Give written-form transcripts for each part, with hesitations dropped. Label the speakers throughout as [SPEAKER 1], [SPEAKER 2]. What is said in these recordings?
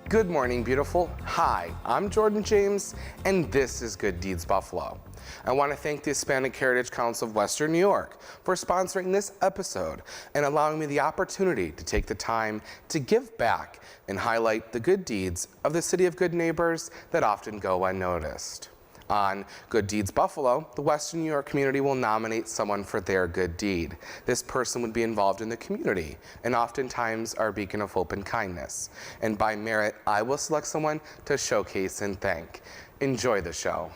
[SPEAKER 1] Good morning, beautiful. Hi, I'm Jordan James, and this is Good Deeds Buffalo. I want to thank the Hispanic Heritage Council of Western New York for sponsoring this episode and allowing me the opportunity to take the time to give back and highlight the good deeds of the City of Good Neighbors that often go unnoticed. On Good Deeds Buffalo, the Western New York community will nominate someone for their good deed. This person would be involved in the community and oftentimes our beacon of hope and kindness. And by merit, I will select someone to showcase and thank. Enjoy the show.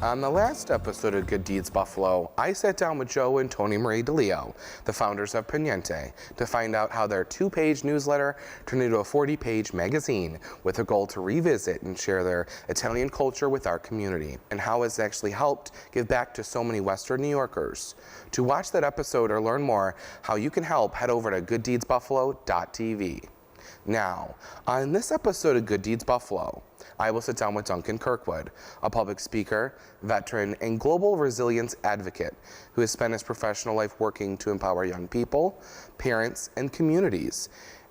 [SPEAKER 1] On the last episode of Good Deeds Buffalo, I sat down with Joe and Tony Marie DeLeo, the founders of Peniente, to find out how their 2-page newsletter turned into a 40-page magazine with a goal to revisit and share their Italian culture with our community, and how it's actually helped give back to so many Western New Yorkers. To watch that episode or learn more how you can help, head over to gooddeedsbuffalo.tv. Now, on this episode of Good Deeds Buffalo, I will sit down with Duncan Kirkwood, a public speaker, veteran, and global resilience advocate who has spent his professional life working to empower young people, parents, and communities.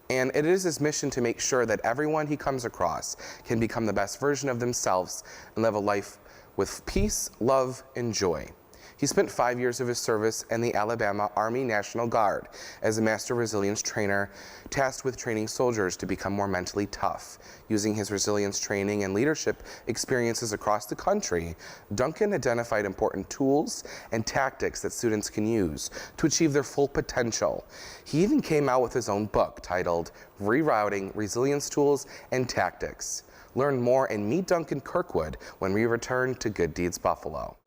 [SPEAKER 1] And it is his mission to make sure that everyone he comes across can become the best version of themselves and live a life with peace, love, and joy. He spent 5 years of his service in the Alabama Army National Guard as a master resilience trainer, tasked with training soldiers to become more mentally tough. Using his resilience training and leadership experiences across the country, Duncan identified important tools and tactics that students can use to achieve their full potential. He even came out with his own book titled Rerouting Resilience Tools and Tactics. Learn more and meet Duncan Kirkwood when we return to Good Deeds Buffalo.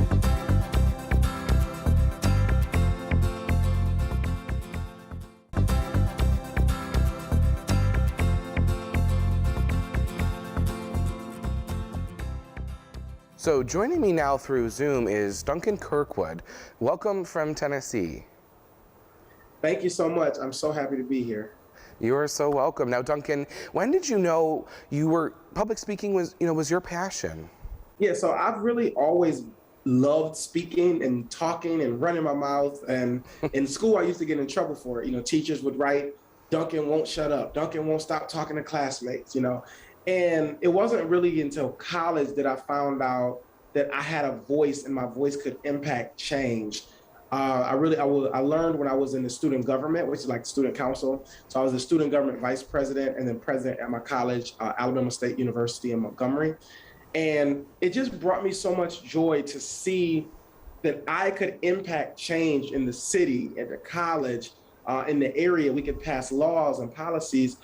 [SPEAKER 1] So joining me now through Zoom is Duncan Kirkwood. Welcome from Tennessee.
[SPEAKER 2] Thank you so much. I'm so happy to be here.
[SPEAKER 1] You are so welcome. Now, Duncan, when did you know public speaking was your passion?
[SPEAKER 2] Yeah, so I've really always loved speaking and talking and running my mouth. And in school, I used to get in trouble for it. Teachers would write, "Duncan won't shut up. Duncan won't stop talking to classmates," And it wasn't really until college that I found out that I had a voice and my voice could impact change. I learned when I was in the student government, which is like the student council. So I was the student government vice president and then president at my college, Alabama State University in Montgomery. And it just brought me so much joy to see that I could impact change in the city, at the college, in the area. We could pass laws and policies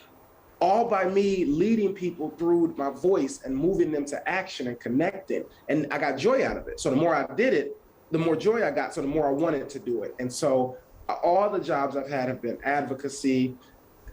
[SPEAKER 2] all by me leading people through my voice and moving them to action and connecting. And I got joy out of it. So the more I did it, the more joy I got, so the more I wanted to do it. And so all the jobs I've had have been advocacy,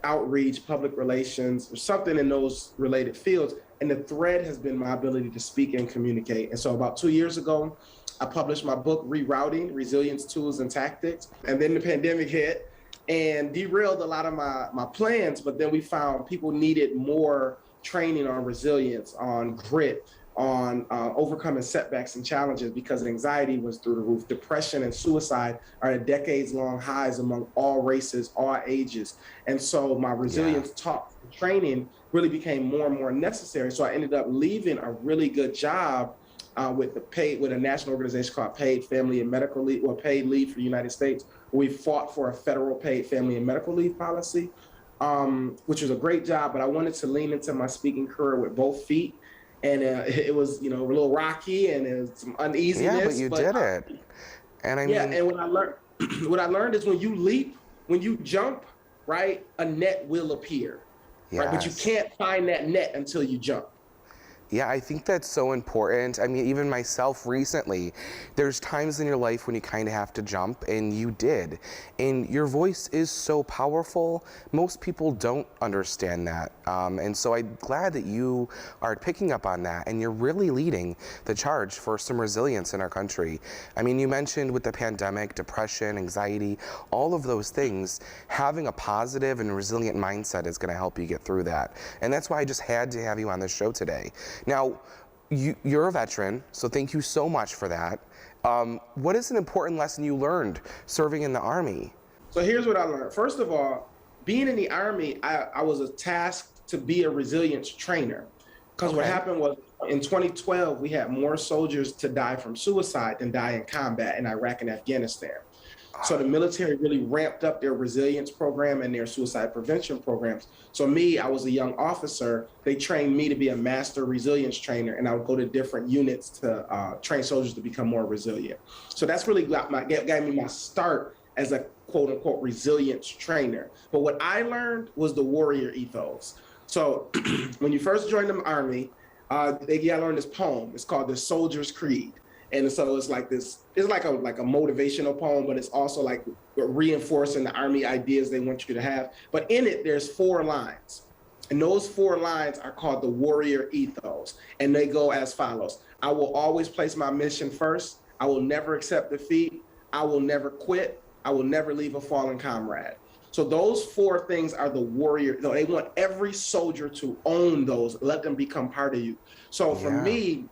[SPEAKER 2] outreach, public relations, or something in those related fields. And the thread has been my ability to speak and communicate. And so about 2 years ago, I published my book, Rerouting Resilience Tools and Tactics. And then the pandemic hit and derailed a lot of my plans, but then we found people needed more training on resilience, on grit, on overcoming setbacks and challenges, because anxiety was through the roof. Depression and suicide are at decades-long highs among all races, all ages. And so my resilience talk training really became more and more necessary. So I ended up leaving a really good job with a national organization called Paid Family and Medical Leave, or Paid Leave for the United States. We fought for a federal paid family and medical leave policy, which was a great job, but I wanted to lean into my speaking career with both feet. And it was, a little rocky and it was some uneasiness.
[SPEAKER 1] Yeah, but you did it. And
[SPEAKER 2] and what I learned is when you leap, when you jump, right, a net will appear.
[SPEAKER 1] Yes.
[SPEAKER 2] Right? But you can't find that net until you jump.
[SPEAKER 1] Yeah, I think that's so important. I mean, even myself recently, there's times in your life when you kind of have to jump, and you did. And your voice is so powerful. Most people don't understand that. And so I'm glad that you are picking up on that, and you're really leading the charge for some resilience in our country. I mean, you mentioned with the pandemic, depression, anxiety, all of those things, having a positive and resilient mindset is going to help you get through that. And that's why I just had to have you on the show today. Now, you're a veteran, so thank you so much for that. What is an important lesson you learned serving in the Army?
[SPEAKER 2] So here's what I learned. First of all, being in the Army, I was tasked to be a resilience trainer. Because what happened was in 2012, we had more soldiers to die from suicide than die in combat in Iraq and Afghanistan. So the military really ramped up their resilience program and their suicide prevention programs. So me, I was a young officer. They trained me to be a master resilience trainer, and I would go to different units to train soldiers to become more resilient. So that's really gave me my start as a quote unquote resilience trainer. But what I learned was the warrior ethos. So when you first join the Army, I learned this poem. It's called The Soldier's Creed. And so it's like this, it's like a motivational poem, but it's also like reinforcing the Army ideas they want you to have. But in it, there's 4 lines. And those 4 lines are called the warrior ethos. And they go as follows. I will always place my mission first. I will never accept defeat. I will never quit. I will never leave a fallen comrade. So those 4 things are the warrior. They want every soldier to own those, let them become part of you. So for me,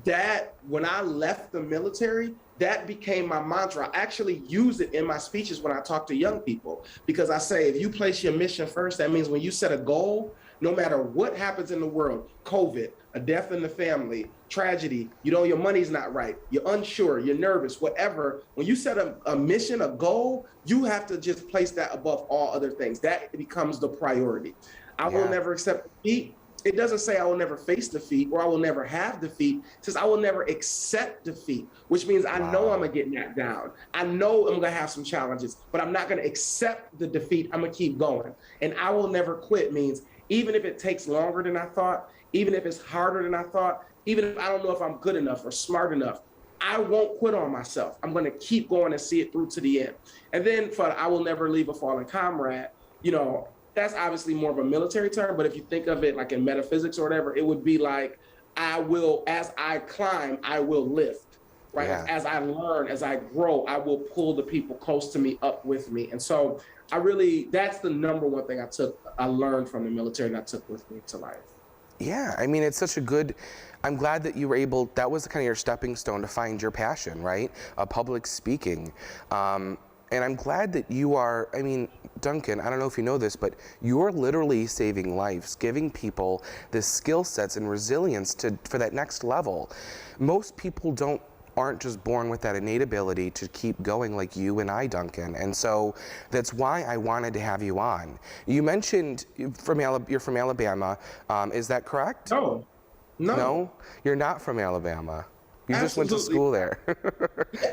[SPEAKER 2] that when I left the military, that became my mantra. I actually use it in my speeches when I talk to young people, because I say, if you place your mission first, that means when you set a goal, no matter what happens in the world, COVID, a death in the family, tragedy, your money's not right, you're unsure, you're nervous, whatever. When you set a mission, a goal, you have to just place that above all other things. That becomes the priority. I will never accept defeat. It doesn't say I will never face defeat or I will never have defeat. It says I will never accept defeat, which means I know I'm going to get knocked down. I know I'm going to have some challenges, but I'm not going to accept the defeat. I'm going to keep going. And I will never quit means even if it takes longer than I thought, even if it's harder than I thought, even if I don't know if I'm good enough or smart enough, I won't quit on myself. I'm going to keep going and see it through to the end. And then for I will never leave a fallen comrade, that's obviously more of a military term, but if you think of it like in metaphysics or whatever, it would be like, as I climb, I will lift, right? Yeah. As I learn, as I grow, I will pull the people close to me up with me. And so that's the number one thing I learned from the military and I took with me to life.
[SPEAKER 1] Yeah, I mean, it's such I'm glad that you were that was kind of your stepping stone to find your passion, right? Public speaking. And I'm glad that you are, Duncan, I don't know if you know this, but you're literally saving lives, giving people the skill sets and resilience for that next level. Most people aren't just born with that innate ability to keep going like you and I, Duncan. And so that's why I wanted to have you on. You mentioned you're from Alabama. Is that correct?
[SPEAKER 2] No.
[SPEAKER 1] No? You're not from Alabama. You just went to school there.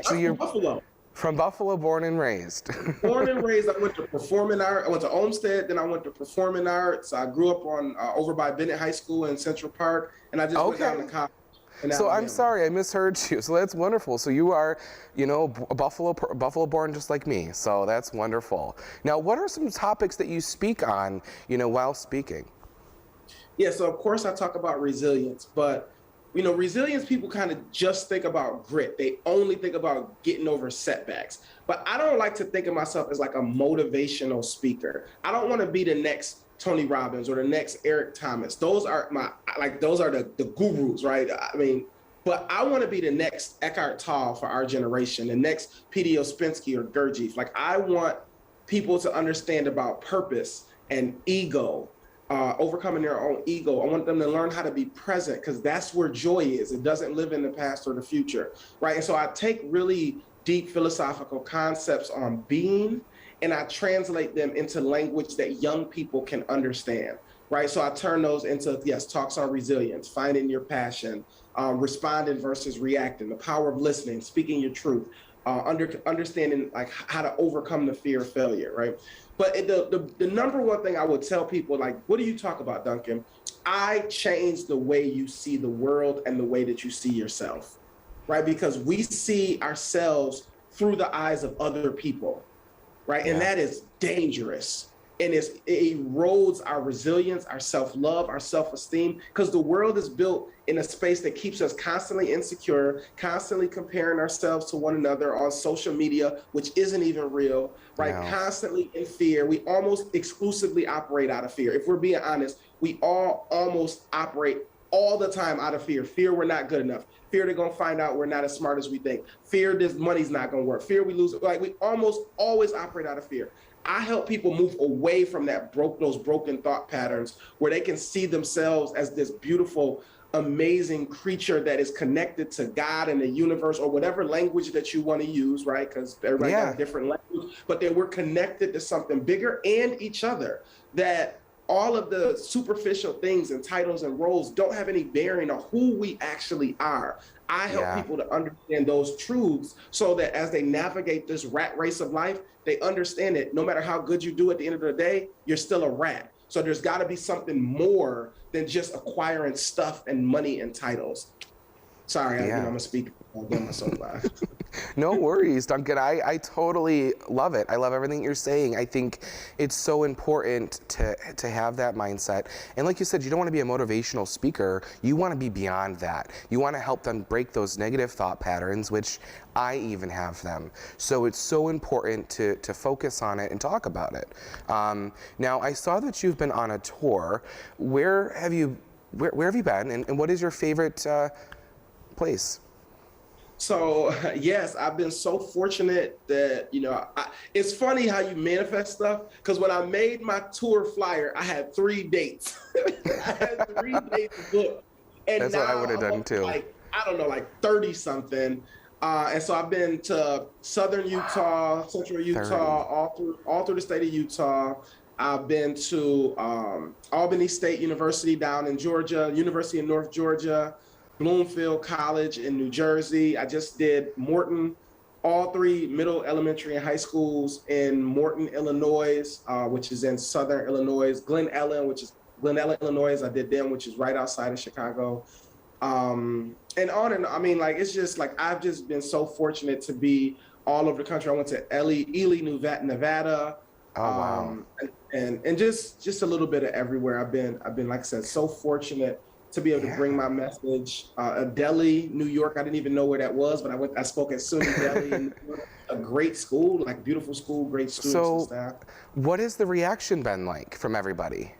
[SPEAKER 2] So you're from Buffalo.
[SPEAKER 1] From Buffalo, born and raised.
[SPEAKER 2] Born and raised. I went to performing arts. I went to Olmsted, then I went to performing arts. I grew up over by Bennett High School in Central Park, and I just went down to college.
[SPEAKER 1] So I'm sorry, I misheard you. So that's wonderful. So you are, a Buffalo born just like me. So that's wonderful. Now, what are some topics that you speak on, while speaking?
[SPEAKER 2] Yeah, so of course I talk about resilience, but resilience, people kind of just think about grit. They only think about getting over setbacks. But I don't like to think of myself as like a motivational speaker. I don't want to be the next Tony Robbins or the next Eric Thomas. Those are the gurus, right? But I want to be the next Eckhart Tolle for our generation, the next P.D. Ouspensky or Gurdjieff. Like, I want people to understand about purpose and ego, overcoming their own ego. I want them to learn how to be present, because that's where joy is. It doesn't live in the past or the future, right? And so I take really deep philosophical concepts on being, and I translate them into language that young people can understand, right? So I turn those into, talks on resilience, finding your passion, responding versus reacting, the power of listening, speaking your truth, understanding like how to overcome the fear of failure, right? But the number one thing I would tell people, like, what do you talk about, Duncan? I change the way you see the world and the way that you see yourself, right? Because we see ourselves through the eyes of other people, right? Yeah. And that is dangerous. And it erodes our resilience, our self-love, our self-esteem, because the world is built in a space that keeps us constantly insecure, constantly comparing ourselves to one another on social media, which isn't even real, right? Wow. Constantly in fear. We almost exclusively operate out of fear. If we're being honest, we all almost operate all the time out of fear. Fear we're not good enough. Fear they're gonna find out we're not as smart as we think. Fear this money's not gonna work. Fear we lose. Like we almost always operate out of fear. I help people move away from those broken thought patterns where they can see themselves as this beautiful, amazing creature that is connected to God and the universe, or whatever language that you want to use, right? Because everybody got a different language, but that we're connected to something bigger and each other, that all of the superficial things and titles and roles don't have any bearing on who we actually are. I help people to understand those truths so that as they navigate this rat race of life, they understand it. No matter how good you do at the end of the day, you're still a rat. So there's got to be something more than just acquiring stuff and money and titles. Sorry, I'm a speaker. I'll get my soapbox.
[SPEAKER 1] No worries, Duncan. I totally love it. I love everything you're saying. I think it's so important to have that mindset. And like you said, you don't want to be a motivational speaker. You want to be beyond that. You want to help them break those negative thought patterns, which I even have them. So it's so important to focus on it and talk about it. Now, I saw that you've been on a tour. Where have you been, and what is your favorite place?
[SPEAKER 2] So yes, I've been so fortunate that, it's funny how you manifest stuff, because when I made my tour flyer, I had 3 dates. I had 3 dates booked. And
[SPEAKER 1] that's
[SPEAKER 2] now
[SPEAKER 1] what I would have done too.
[SPEAKER 2] Like 30 something. And so I've been to Southern Utah, Central Utah, all through the state of Utah. I've been to Albany State University down in Georgia, University of North Georgia, Bloomfield College in New Jersey. I just did Morton, all 3 middle, elementary, and high schools in Morton, Illinois, which is in Southern Illinois. Glen Ellen, Illinois, I did them, which is right outside of Chicago. And on and I mean, like, it's just like, I've just been so fortunate to be all over the country. I went to Ely, Nevada.
[SPEAKER 1] Oh, wow.
[SPEAKER 2] And just a little bit of everywhere. I've been, like I said, so fortunate to be able to bring my message. Delhi, New York, I didn't even know where that was, but I spoke at SUNY Delhi, in New York, a great school, like beautiful school, great students and staff. What has the reaction been like from everybody?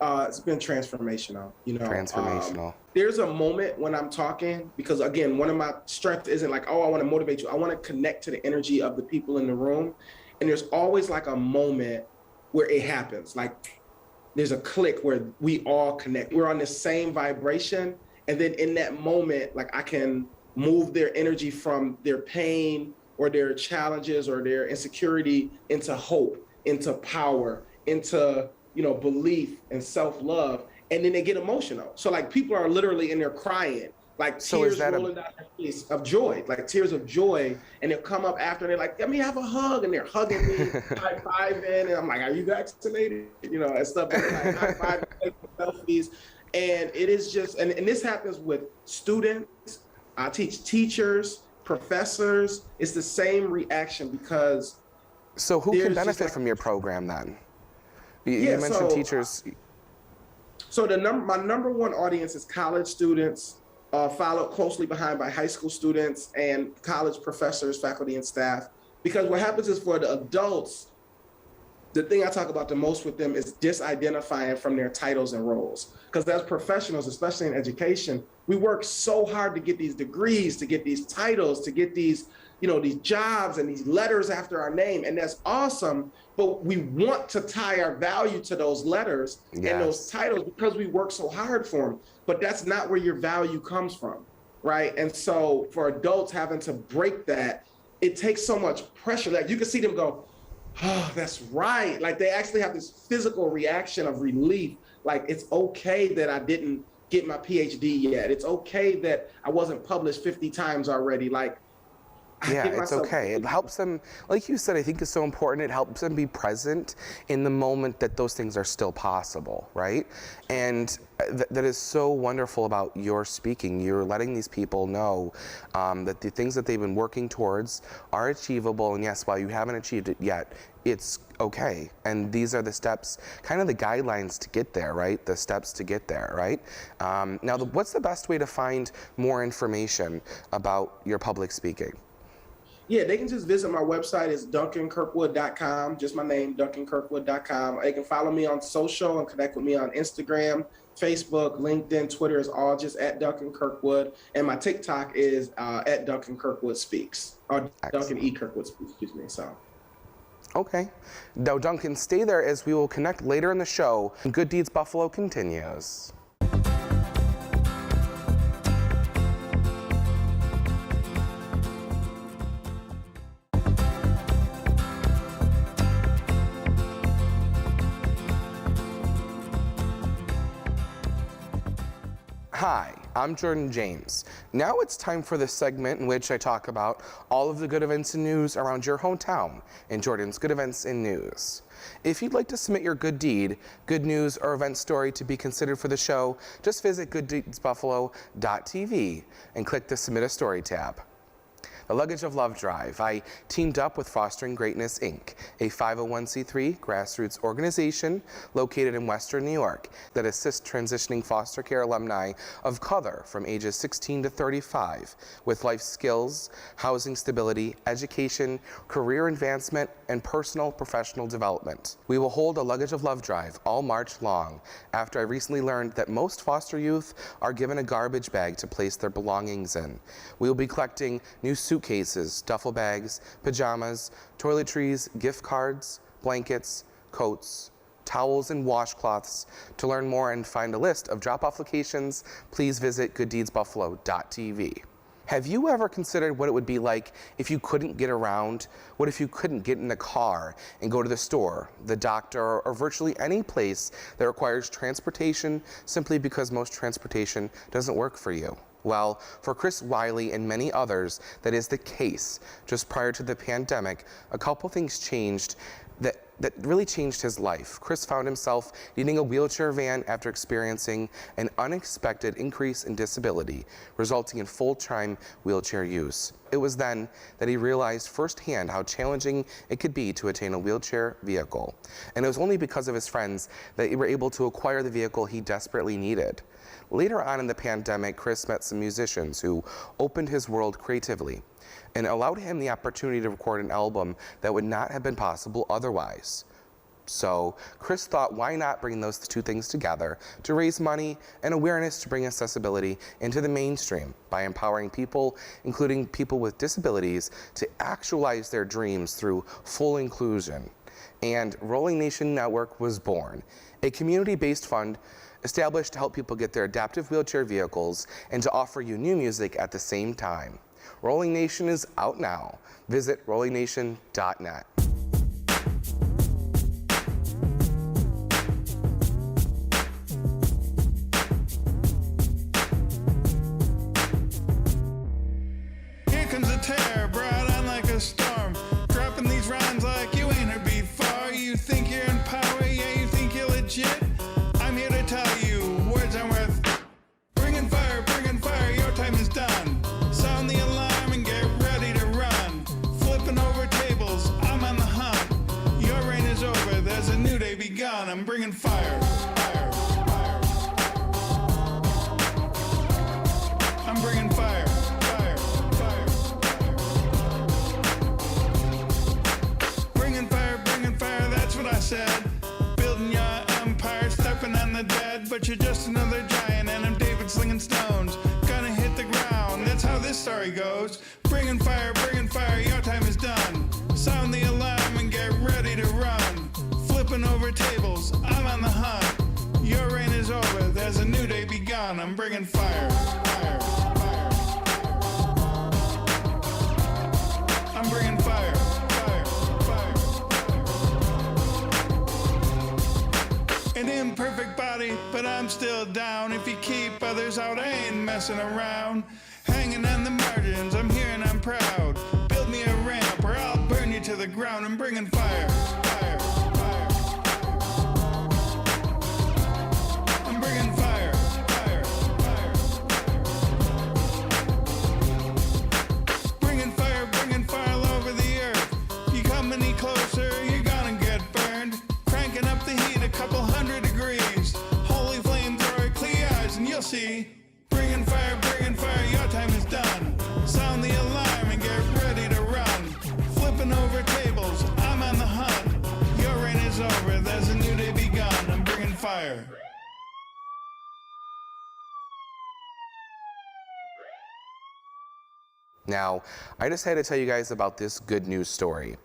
[SPEAKER 2] It's been transformational, Transformational. There's a moment when I'm talking, because again, one of my strengths isn't like, oh, I want to motivate you. I want to connect to the energy of the people in the room. And there's always like a moment where it happens. Like, there's a click where we all connect. We're on the same vibration. And then in that moment, like, I can move their energy from their pain or their challenges or their insecurity into hope, into power, into, belief and self-love. And then they get emotional. So like, people are literally in there crying, like tears rolling down their face of joy, like tears of joy. And they'll come up after and they're like, let me have a hug. And they're hugging me, high-fiving. And I'm like, are you vaccinated? And stuff like that, high-fiving, taking selfies. And it is just, and this happens with students. I teach teachers, professors. It's the same reaction, because. So who can benefit from your program then? You mentioned teachers. So my number one audience is college students, followed closely behind by high school students and college professors, faculty, and staff. Because what happens is, for the adults, the thing I talk about the most with them is disidentifying from their titles and roles. Because as professionals, especially in education, we work so hard to get these degrees, to get these titles, to get these, these jobs and these letters after our name. And that's awesome. But we want to tie our value to those letters and those titles because we work so hard for them. But that's not where your value comes from, right? And so for adults having to break that, it takes so much pressure. Like, you can see them go, oh, that's right. Like, they actually have this physical reaction of relief. Like, it's okay that I didn't get my PhD yet. It's okay that I wasn't published 50 times already. Like, yeah, it's okay. It helps them, like you said, I think is so important. It helps them be present in the moment that those things are still possible, right? And that is so wonderful about your speaking. You're letting these people know that the things that they've been working towards are achievable. And yes, while you haven't achieved it yet, it's okay. And these are the steps, kind of the guidelines to get there, right? The steps to get there, right? Now, what's the best way to find more information about your public speaking? Yeah, they can just visit my website. It's DuncanKirkwood.com, just my name, DuncanKirkwood.com. They can follow me on social and connect with me on Instagram, Facebook, LinkedIn, Twitter is all just at Duncan Kirkwood. And my TikTok is at Duncan Kirkwood Speaks, or Duncan E. Kirkwood Speaks, excuse me. So.
[SPEAKER 1] Okay. Now, Duncan, stay there as we will connect later in the show. Good Deeds Buffalo continues. Hi, I'm Jordan James. Now it's time for the segment in which I talk about all of the good events and news around your hometown in Jordan's Good Events and News. If you'd like to submit your good deed, good news, or event story to be considered for the show, just visit gooddeedsbuffalo.tv and click the Submit a Story tab. The Luggage of Love Drive. I teamed up with Fostering Greatness, Inc., a 501c3 grassroots organization located in Western New York that assists transitioning foster care alumni of color from ages 16 to 35 with life skills, housing stability, education, career advancement, and personal professional development. We will hold a Luggage of Love Drive all March long after I recently learned that most foster youth are given a garbage bag to place their belongings in. We will be collecting new suitcases, duffel bags, pajamas, toiletries, gift cards, blankets, coats, towels, and washcloths. To learn more and find a list of drop-off locations, please visit gooddeedsbuffalo.tv. Have you ever considered what it would be like if you couldn't get around? What if you couldn't get in a car and go to the store, the doctor, or virtually any place that requires transportation simply because most transportation doesn't work for you? Well, for Chris Wiley and many others, that is the case. Just prior to the pandemic, a couple things changed that really changed his life. Chris found himself needing a wheelchair van after experiencing an unexpected increase in disability, resulting in full-time wheelchair use. It was then that he realized firsthand how challenging it could be to attain a wheelchair vehicle. And it was only because of his friends that he were able to acquire the vehicle he desperately needed. Later on in the pandemic, Chris met some musicians who opened his world creatively and allowed him the opportunity to record an album that would not have been possible otherwise. So Chris thought, why not bring those two things together to raise money and awareness to bring accessibility into the mainstream by empowering people, including people with disabilities, to actualize their dreams through full inclusion. And Rolling Nation Network was born, a community-based fund established to help people get their adaptive wheelchair vehicles and to offer you new music at the same time. Rolling Nation is out now. Visit rollingnation.net.
[SPEAKER 3] Here comes a terror, brought on like a storm. Dropping these rhymes like you ain't heard before. You think you're in power, yeah, you think you're legit. I'm here to tell you, words aren't worth. Bringing fire, your time is done. Sound the alarm and get ready to run. Flipping over tables, I'm on the hunt. Your reign is over, there's a new day begun. I'm bringing fire, fire, fire. I'm bringing fire, fire, fire, fire. Bringing fire, that's what I said. Building your empire, stepping on the dead. But you're just another giant and I'm David slinging stones. Gonna hit the ground, that's how this story goes. Bringing fire, your time is done. Sound the alarm and get ready to run. Flipping over tables, I'm on the hunt. Your reign is over, there's a new day begun. I'm bringing fire, fire, fire. I'm bringing fire, fire, fire. An imperfect body, but I'm still down. If you keep others out, I ain't messing around. Hanging on the margins, I'm here and I'm proud. Build me a ramp or I'll burn you to the ground. I'm bringing fire, fire, fire. I'm bringing fire, fire, fire. Bringing fire all over the earth. You come any closer, you're gonna get burned. Cranking up the heat a couple 100 degrees. Holy flamethrower, clear your eyes and you'll see. Bringing fire, your time is done. Sound the alarm and get ready to run. fire.
[SPEAKER 1] Now, I just had to tell you guys about this good news story.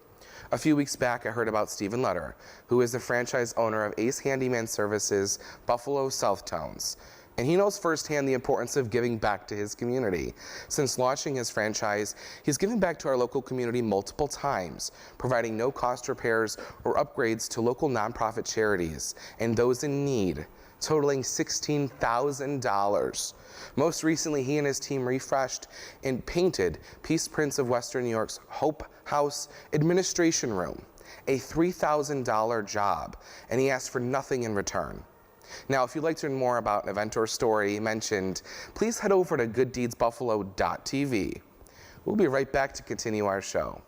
[SPEAKER 1] A few weeks back, I heard about Stephen Letter, who is the franchise owner of Ace Handyman Services, Buffalo South Towns. And he knows firsthand the importance of giving back to his community. Since launching his franchise, he's given back to our local community multiple times, providing no-cost repairs or upgrades to local nonprofit charities and those in need, totaling $16,000. Most recently, he and his team refreshed and painted Peace Prince of Western New York's Hope House Administration Room, a $3,000 job, and he asked for nothing in return. Now, if you'd like to learn more about an event or story mentioned, please head over to gooddeedsbuffalo.tv. We'll be right back to continue our show.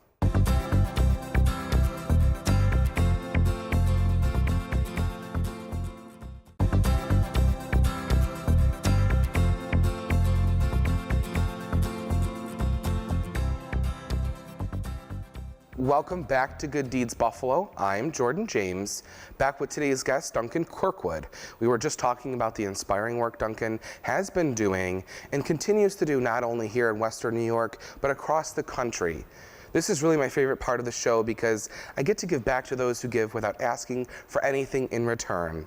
[SPEAKER 1] Welcome back to Good Deeds Buffalo. I'm Jordan James, back with today's guest, Duncan Kirkwood. We were just talking about the inspiring work Duncan has been doing and continues to do not only here in Western New York, but across the country. This is really my favorite part of the show because I get to give back to those who give without asking for anything in return.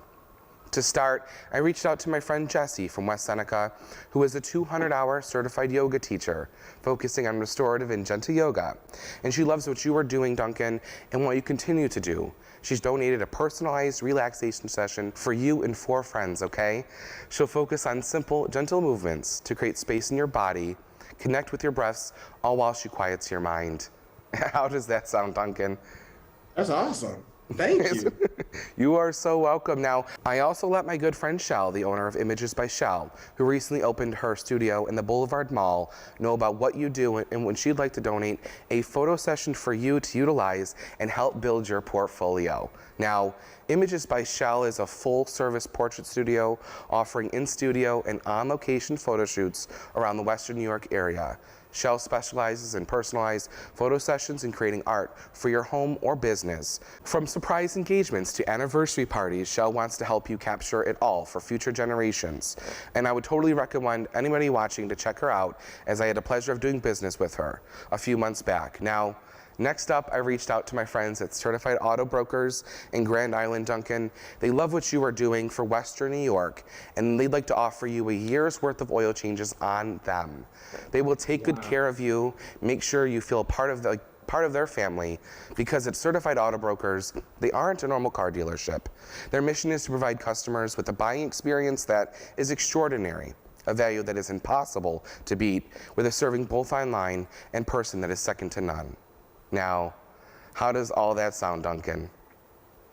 [SPEAKER 1] To start, I reached out to my friend Jessie from West Seneca, who is a 200-hour certified yoga teacher, focusing on restorative and gentle yoga. And she loves what you are doing, Duncan, and what you continue to do. She's donated a personalized relaxation session for you and 4 friends, okay? She'll focus on simple, gentle movements to create space in your body, connect with your breaths, all while she quiets your mind. How does that sound, Duncan?
[SPEAKER 2] That's awesome. Thank you.
[SPEAKER 1] You are so welcome. Now, I also let my good friend Shell, the owner of Images by Shell, who recently opened her studio in the Boulevard Mall, know about what you do and when she'd like to donate a photo session for you to utilize and help build your portfolio. Now, Images by Shell is a full-service portrait studio offering in-studio and on-location photo shoots around the Western New York area. Shell specializes in personalized photo sessions and creating art for your home or business. From surprise engagements to anniversary parties, Shell wants to help you capture it all for future generations. And I would totally recommend anybody watching to check her out, as I had the pleasure of doing business with her a few months back. Now, next up, I reached out to my friends at Certified Auto Brokers in Grand Island, Duncan. They love what you are doing for Western New York, and they'd like to offer you a year's worth of oil changes on them. They will take good care of you, make sure you feel part of their family, because at Certified Auto Brokers, they aren't a normal car dealership. Their mission is to provide customers with a buying experience that is extraordinary, a value that is impossible to beat, with a serving both online and person that is second to none. Now, how does all that sound, Duncan?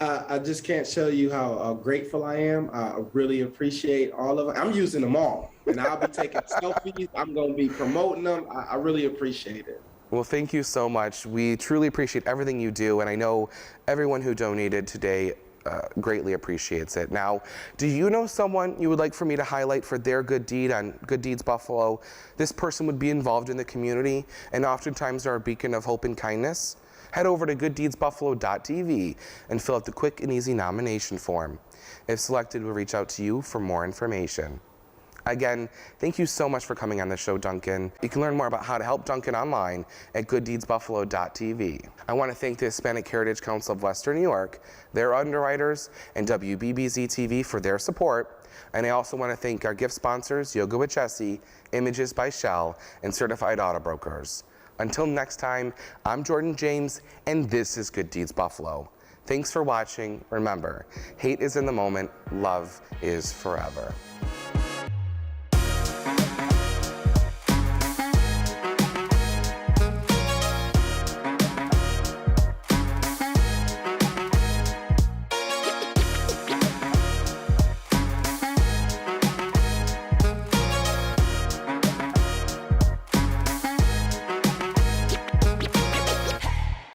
[SPEAKER 2] I just can't tell you how grateful I am. I really appreciate all of it. I'm using them all, and I'll be taking selfies. I'm going to be promoting them. I really appreciate it.
[SPEAKER 1] Well, thank you so much. We truly appreciate everything you do, and I know everyone who donated today greatly appreciates it. Now, do you know someone you would like for me to highlight for their good deed on Good Deeds Buffalo? This person would be involved in the community and oftentimes are a beacon of hope and kindness. Head over to gooddeedsbuffalo.tv and fill out the quick and easy nomination form. If selected, we'll reach out to you for more information. Again, thank you so much for coming on the show, Duncan. You can learn more about how to help Duncan online at gooddeedsbuffalo.tv. I want to thank the Hispanic Heritage Council of Western New York, their underwriters, and WBBZ TV for their support. And I also want to thank our gift sponsors, Yoga with Jessie, Images by Shell, and Certified Auto Brokers. Until next time, I'm Jordan James, and this is Good Deeds Buffalo. Thanks for watching. Remember, hate is in the moment, love is forever.